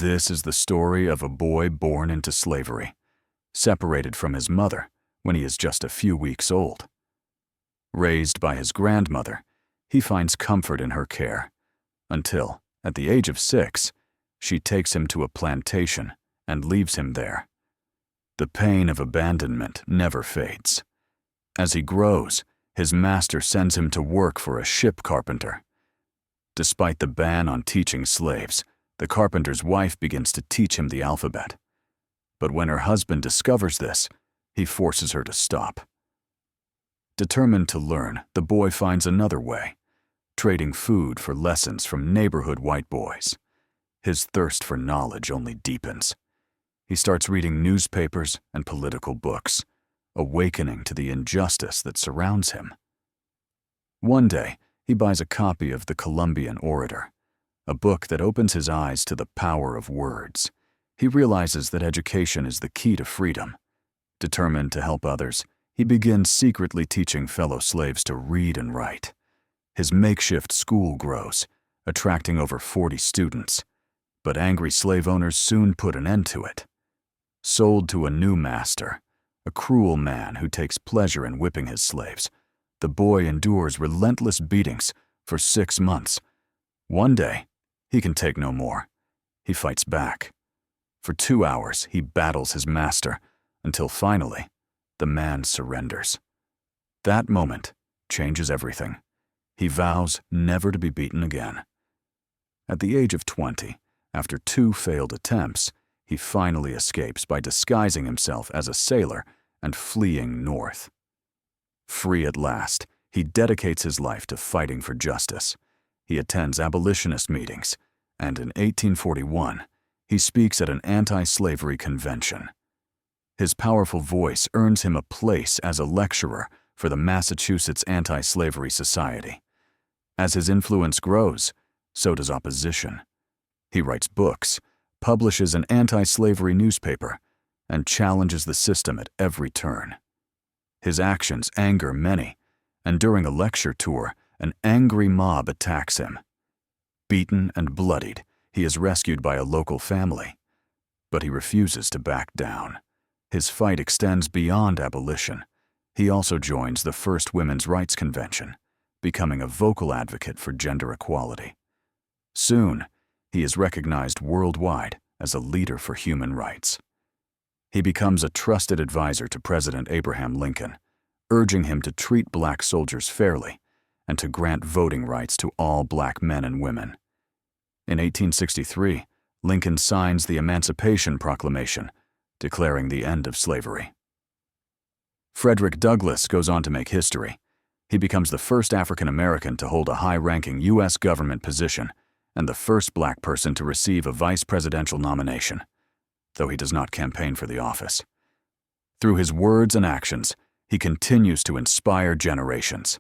This is the story of a boy born into slavery, separated from his mother when he is just a few weeks old. Raised by his grandmother, he finds comfort in her care, until, at the age of 6, she takes him to a plantation and leaves him there. The pain of abandonment never fades. As he grows, his master sends him to work for a ship carpenter. Despite the ban on teaching slaves, the carpenter's wife begins to teach him the alphabet. But when her husband discovers this, he forces her to stop. Determined to learn, the boy finds another way, trading food for lessons from neighborhood white boys. His thirst for knowledge only deepens. He starts reading newspapers and political books, awakening to the injustice that surrounds him. One day, he buys a copy of The Columbian Orator, a book that opens his eyes to the power of words. He realizes that education is the key to freedom. Determined to help others, he begins secretly teaching fellow slaves to read and write. His makeshift school grows, attracting over 40 students, but angry slave owners soon put an end to it. Sold to a new master, a cruel man who takes pleasure in whipping his slaves, the boy endures relentless beatings for 6 months. One day, he can take no more. He fights back. For 2 hours, he battles his master, until finally, the man surrenders. That moment changes everything. He vows never to be beaten again. At the age of 20, after 2 failed attempts, he finally escapes by disguising himself as a sailor and fleeing north. Free at last, he dedicates his life to fighting for justice. He attends abolitionist meetings, and in 1841, he speaks at an anti-slavery convention. His powerful voice earns him a place as a lecturer for the Massachusetts Anti-Slavery Society. As his influence grows, so does opposition. He writes books, publishes an anti-slavery newspaper, and challenges the system at every turn. His actions anger many, and during a lecture tour, an angry mob attacks him. Beaten and bloodied, he is rescued by a local family, but he refuses to back down. His fight extends beyond abolition. He also joins the first Women's Rights Convention, becoming a vocal advocate for gender equality. Soon, he is recognized worldwide as a leader for human rights. He becomes a trusted advisor to President Abraham Lincoln, urging him to treat black soldiers fairly and to grant voting rights to all black men and women. In 1863, Lincoln signs the Emancipation Proclamation, declaring the end of slavery. Frederick Douglass goes on to make history. He becomes the first African American to hold a high-ranking U.S. government position and the first black person to receive a vice presidential nomination, though he does not campaign for the office. Through his words and actions, he continues to inspire generations.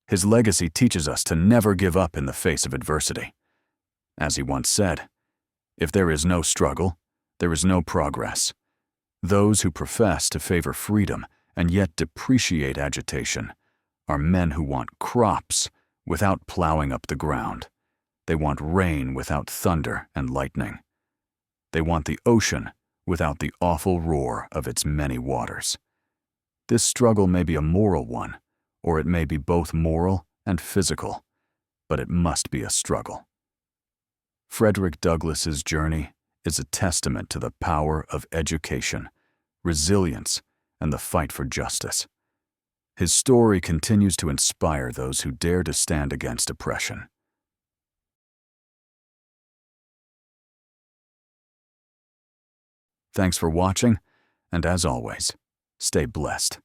His legacy teaches us to never give up in the face of adversity. As he once said, "If there is no struggle, there is no progress." Those who profess to favor freedom and yet depreciate agitation are men who want crops without plowing up the ground. They want rain without thunder and lightning. They want the ocean without the awful roar of its many waters. This struggle may be a moral one, or it may be both moral and physical, but it must be a struggle. Frederick Douglass's journey is a testament to the power of education, resilience, and the fight for justice. His story continues to inspire those who dare to stand against oppression. Thanks for watching, and as always, stay blessed.